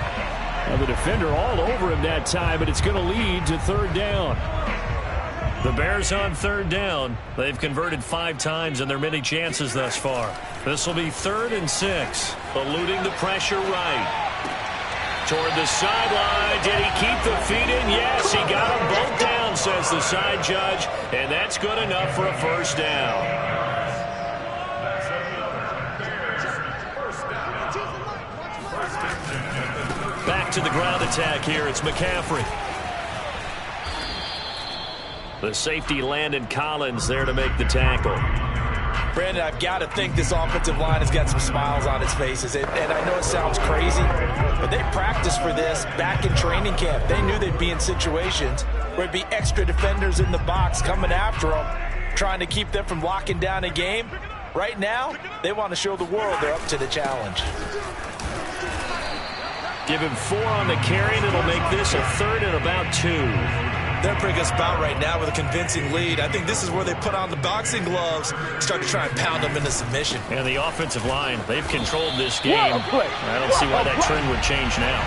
The defender all over him that time, but it's going to lead to 3rd down. The Bears on 3rd down. They've converted 5 times in their many chances thus far. This will be 3rd and 6. Eluding the pressure right. Toward the sideline. Did he keep the feet in? Yes, he got them both down, says the side judge. And that's good enough for a 1st down. Back to the ground attack here. It's McCaffrey. The safety Landon Collins there to make the tackle. Brandon, I've got to think this offensive line has got some smiles on its faces. And I know it sounds crazy, but they practiced for this back in training camp. They knew they'd be in situations where it'd be extra defenders in the box coming after them, trying to keep them from locking down a game. Right now, they want to show the world they're up to the challenge. Give him 4 on the carry, and it'll make this a 3rd and about 2. They're a pretty good spot right now with a convincing lead. I think this is where they put on the boxing gloves, start to try and pound them into submission. And the offensive line, they've controlled this game. I don't see why that trend would change now.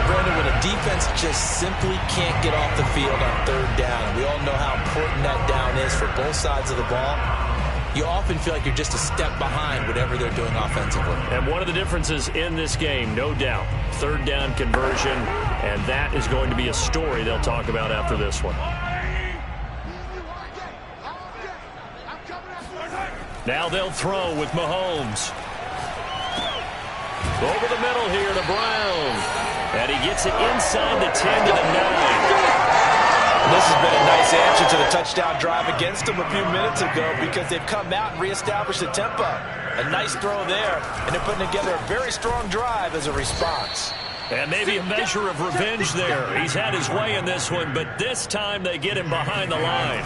Brandon, when a defense just simply can't get off the field on 3rd down, and we all know how important that down is for both sides of the ball, you often feel like you're just a step behind whatever they're doing offensively. And one of the differences in this game, no doubt, 3rd down conversion, and that is going to be a story they'll talk about after this one. Now they'll throw with Mahomes. Over the middle here to Brown. And he gets it inside the 10 to the 9. This has been a nice answer to the touchdown drive against them a few minutes ago because they've come out and reestablished the tempo. A nice throw there, and they're putting together a very strong drive as a response. And maybe a measure of revenge there. He's had his way in this one, but this time they get him behind the line.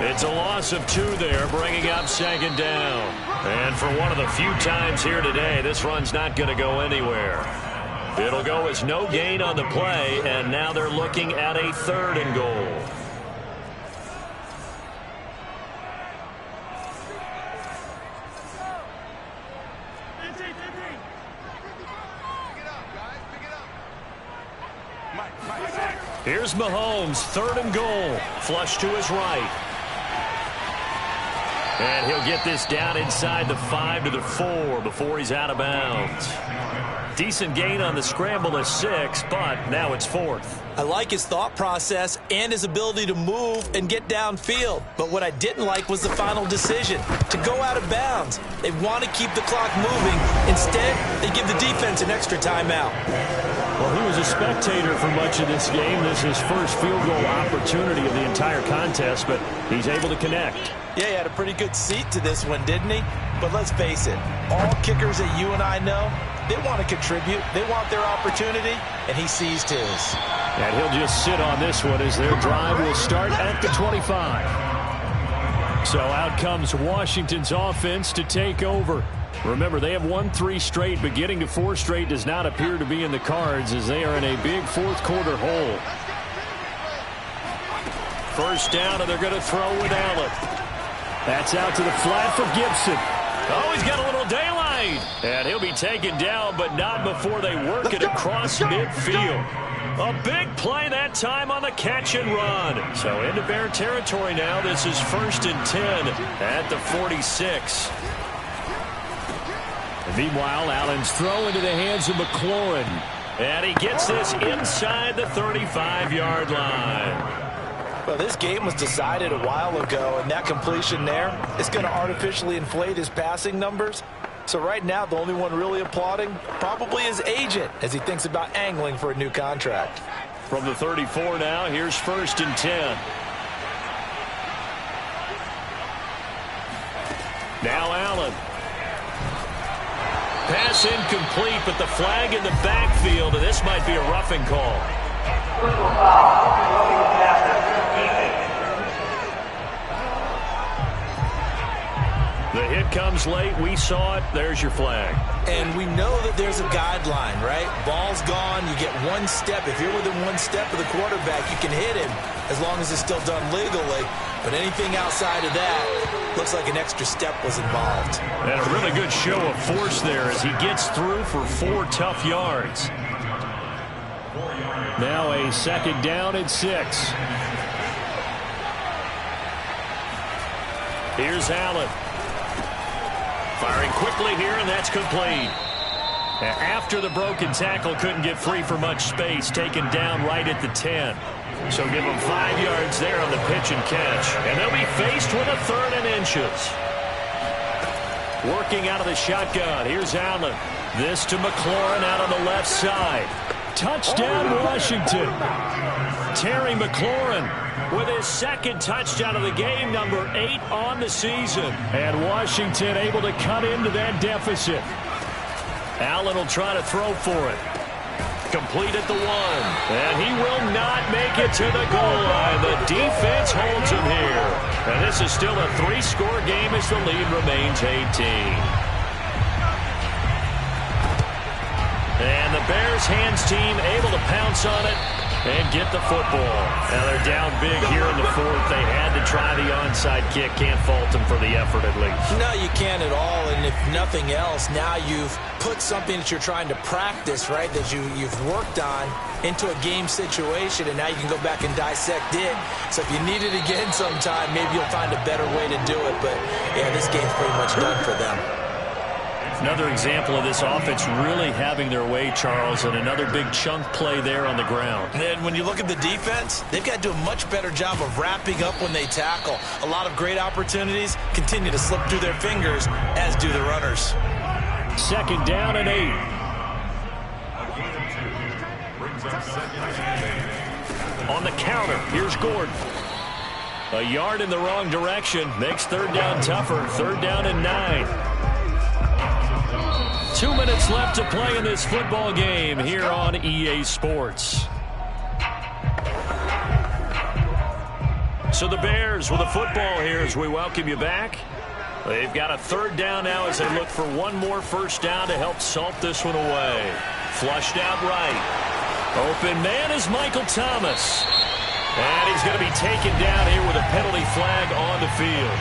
It's a loss of 2 there, bringing up 2nd down. And for one of the few times here today, this run's not going to go anywhere. It'll go as no gain on the play, and now they're looking at a 3rd and goal. Here's Mahomes, 3rd and goal. Flush to his right. And he'll get this down inside the 5 to the 4 before he's out of bounds. Decent gain on the scramble of 6, but now it's 4th. I like his thought process and his ability to move and get downfield. But what I didn't like was the final decision, to go out of bounds. They want to keep the clock moving. Instead, they give the defense an extra timeout. Well, he was a spectator for much of this game. This is his first field goal opportunity of the entire contest, but he's able to connect. Yeah, he had a pretty good seat to this one, didn't he? But let's face it, all kickers that you and I know, they want to contribute. They want their opportunity, and he seized his. And he'll just sit on this one as their drive will start at the 25. So out comes Washington's offense to take over. Remember, they have won 3 straight, but getting to 4 straight does not appear to be in the cards as they are in a big fourth-quarter hole. First down, and they're going to throw with Allen. That's out to the flat for Gibson. Oh, he's got a little daylight. And he'll be taken down, but not before they work it across midfield. A big play that time on the catch and run. So into Bear territory now. This is 1st and 10 at the 46. And meanwhile, Allen's throw into the hands of McLaurin. And he gets this inside the 35-yard line. Well, this game was decided a while ago, and that completion there is going to artificially inflate his passing numbers. So right now, the only one really applauding probably his agent as he thinks about angling for a new contract. From the 34 now, here's 1st and 10. Now Allen. Pass incomplete, but the flag in the backfield, and this might be a roughing call. Personal foul. Roughing the passer. Defense. The hit comes late. We saw it. There's your flag. And we know that there's a guideline, right? Ball's gone. You get 1 step. If you're within 1 step of the quarterback, you can hit him as long as it's still done legally. But anything outside of that, looks like an extra step was involved. And a really good show of force there as he gets through for 4 tough yards. Now a 2nd down and 6. Here's Allen. Firing quickly here, and that's complete. After the broken tackle, couldn't get free for much space, taken down right at the 10. So give them 5 yards there on the pitch and catch. And they'll be faced with a 3rd and inches. Working out of the shotgun. Here's Allen. This to McLaurin out on the left side. Touchdown, Washington. Terry McLaurin with his 2nd touchdown of the game, number 8 on the season. And Washington able to cut into that deficit. Allen will try to throw for it. Complete at the 1. And he will not make it to the goal line. The defense holds him here. And this is still a 3-score game as the lead remains 18. And the Bears hands team able to pounce on it and get the football. Now they're down big here in the 4th. They had to try the onside kick. Can't fault them for the effort at least. No, you can't at all. And if nothing else, now you've put something that you're trying to practice, right, that you've worked on into a game situation, and now you can go back and dissect it. So if you need it again sometime, maybe you'll find a better way to do it. But, yeah, this game's pretty much done for them. Another example of this offense really having their way, Charles, and another big chunk play there on the ground. And then when you look at the defense, they've got to do a much better job of wrapping up when they tackle. A lot of great opportunities continue to slip through their fingers, as do the runners. 2nd down and 8. On the counter, here's Gordon. A yard in the wrong direction makes 3rd down tougher. 3rd down and 9. 2 minutes left to play in this football game here on EA Sports. So the Bears with a football here as we welcome you back. They've got a 3rd down now as they look for 1 more 1st down to help salt this one away. Flushed out right. Open man is Michael Thomas. And he's going to be taken down here with a penalty flag on the field.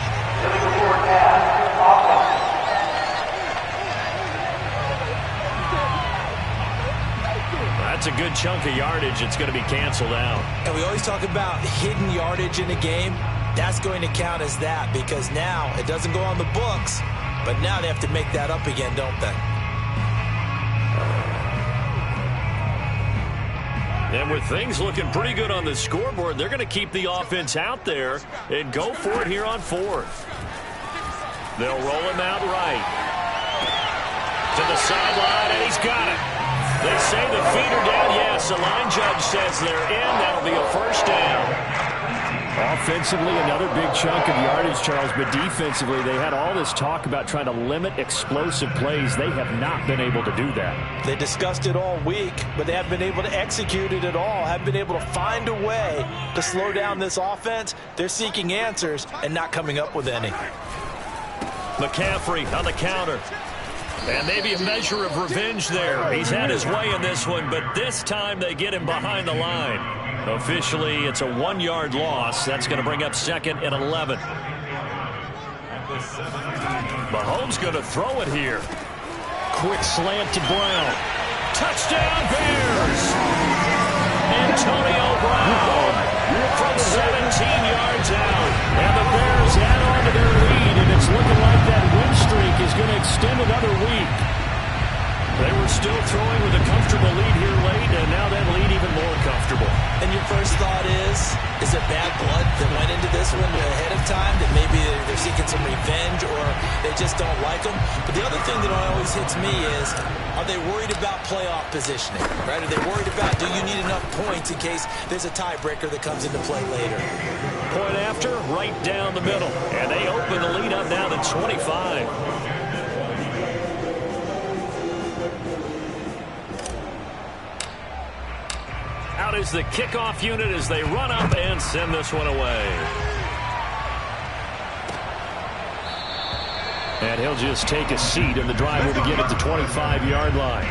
That's a good chunk of yardage. It's going to be canceled out. And we always talk about hidden yardage in a game. That's going to count as that because now it doesn't go on the books, but now they have to make that up again, don't they? And with things looking pretty good on the scoreboard, they're going to keep the offense out there and go for it here on 4th. They'll roll him out right. To the sideline, and he's got it. They say the feet are down. Yes, the line judge says they're in. That'll be a first down. Offensively, another big chunk of yardage, Charles, but defensively, they had all this talk about trying to limit explosive plays. They have not been able to do that. They discussed it all week, but they haven't been able to execute it at all, haven't been able to find a way to slow down this offense. They're seeking answers and not coming up with any. McCaffrey on the counter. And maybe a measure of revenge there. He's had his way in this one, but this time they get him behind the line. Officially, it's a 1-yard loss. That's going to bring up 2nd and 11. Mahomes going to throw it here. Quick slant to Brown. Touchdown, Bears! Antonio Brown from 17 yards out. And the Bears add on to their lead, and it's looking like that win streak is going to extend another week. They were still throwing with a comfortable lead here late, and now that lead even more comfortable. And your first thought is it bad blood that went into this one ahead of time, that maybe they're seeking some revenge or they just don't like them? But the other thing that always hits me is, are they worried about playoff positioning, right? Are they worried about, do you need enough points in case there's a tiebreaker that comes into play later? Point after, right down the middle. And they open the lead up now to 25. Out is the kickoff unit as they run up and send this one away. And he'll just take a seat, and the drive will begin at the 25-yard line.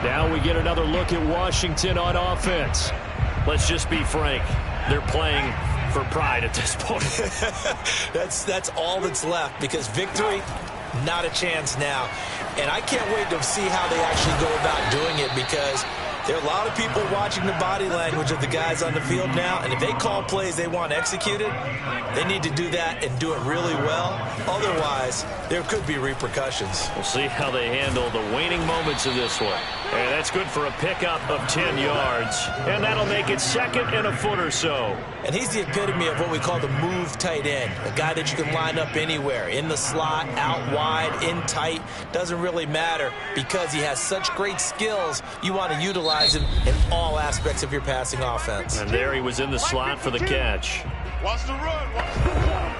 Now we get another look at Washington on offense. Let's just be frank. They're playing for pride at this point. That's all that's left, because victory, not a chance now. And I can't wait to see how they actually go about doing it, because there are a lot of people watching the body language of the guys on the field now, and if they call plays they want executed, they need to do that and do it really well. Otherwise, there could be repercussions. We'll see how they handle the waning moments of this one. And that's good for a pickup of 10 yards. And that'll make it 2nd and a foot or so. And he's the epitome of what we call the move tight end. A guy that you can line up anywhere. In the slot, out wide, in tight. Doesn't really matter, because he has such great skills. You want to utilize him in all aspects of your passing offense. And there he was in the slot for the catch. Watch the run. Watch the run.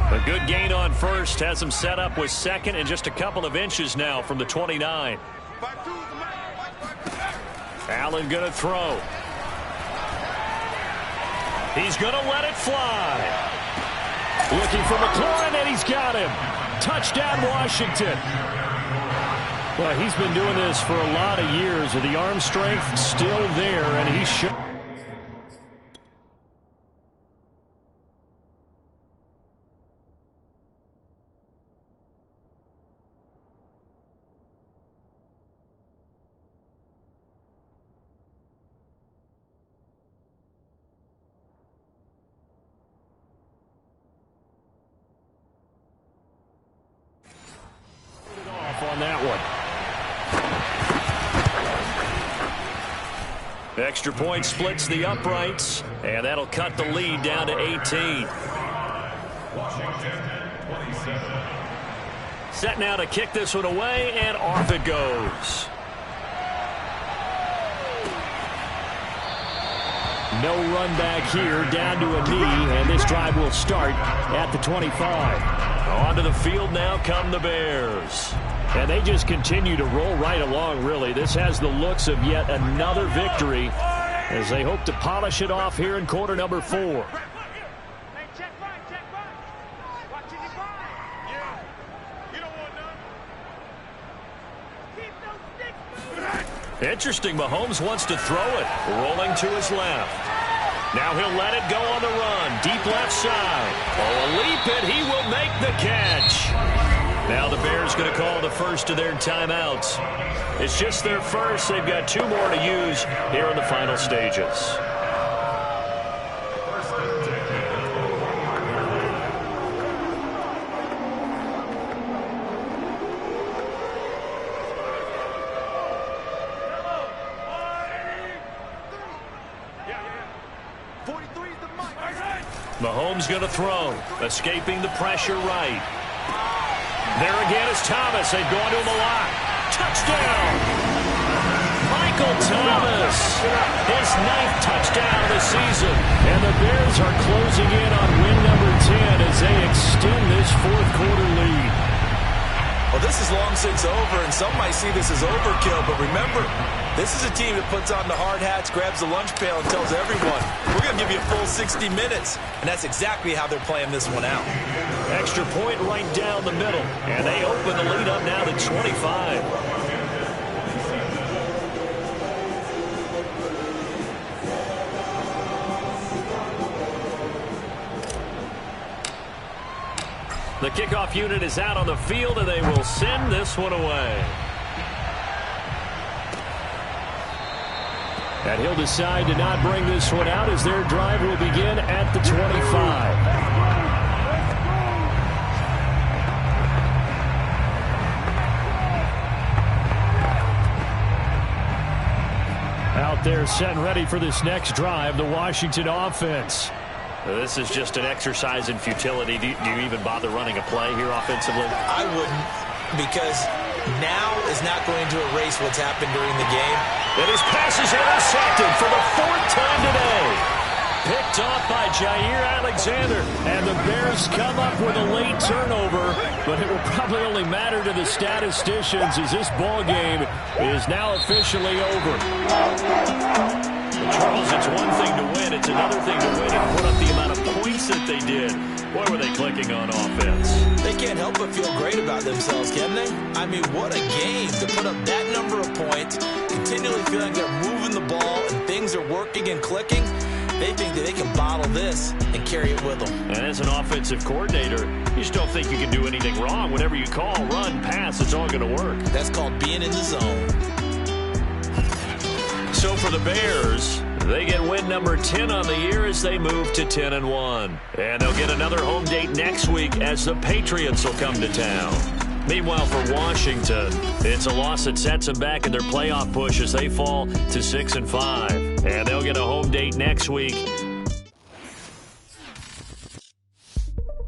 A good gain on first has him set up with 2nd and just a couple of inches now from the 29. Allen going to throw. He's going to let it fly. Looking for McLaurin, and he's got him. Touchdown, Washington. Well, he's been doing this for a lot of years. The arm strength still there, and he's sure. On that one. Extra point splits the uprights, and that'll cut the lead down to 18. Set now to kick this one away, and off it goes. No run back here, down to a knee, and this drive will start at the 25. Onto the field now come the Bears. And they just continue to roll right along, really. This has the looks of yet another victory as they hope to polish it off here in quarter number 4. Interesting, Mahomes wants to throw it, rolling to his left. Now he'll let it go on the run, deep left side. Oh, a leap, and he will make the catch. Now the Bears going to call the first of their timeouts. It's just their first. They've got 2 more to use here in the final stages. Mahomes going to throw. Escaping the pressure right. There again is Thomas. They've gone to him a lot. Touchdown! Michael Thomas. His 9th touchdown of the season. And the Bears are closing in on win number 10 as they extend this fourth quarter lead. Well, this is long since over, and some might see this as overkill. But remember, this is a team that puts on the hard hats, grabs the lunch pail, and tells everyone, we're going to give you a full 60 minutes. And that's exactly how they're playing this one out. Extra point right down the middle. And they open the lead up now to 25. The kickoff unit is out on the field, and they will send this one away. And he'll decide to not bring this one out as their drive will begin at the 25. Out there set and ready for this next drive, the Washington offense. This is just an exercise in futility. Do you even bother running a play here offensively? I wouldn't, because now is not going to erase what's happened during the game. And his pass is intercepted for the 4th time today. Picked off by Jair Alexander. And the Bears come up with a late turnover, but it will probably only matter to the statisticians as this ball game is now officially over. Charles, it's one thing to win. It's another thing to win and put up the amount of points that they did. Boy, were they clicking on offense. They can't help but feel great about themselves, can they? I mean, what a game to put up that number of points, continually feeling they're moving the ball and things are working and clicking. They think that they can bottle this and carry it with them. And as an offensive coordinator, you just don't think you can do anything wrong. Whatever you call, run, pass, it's all going to work. That's called being in the zone. So for the Bears, they get win number 10 on the year as they move to 10-1. And they'll get another home date next week as the Patriots will come to town. Meanwhile, for Washington, it's a loss that sets them back in their playoff push as they fall to 6-5. And they'll get a home date next week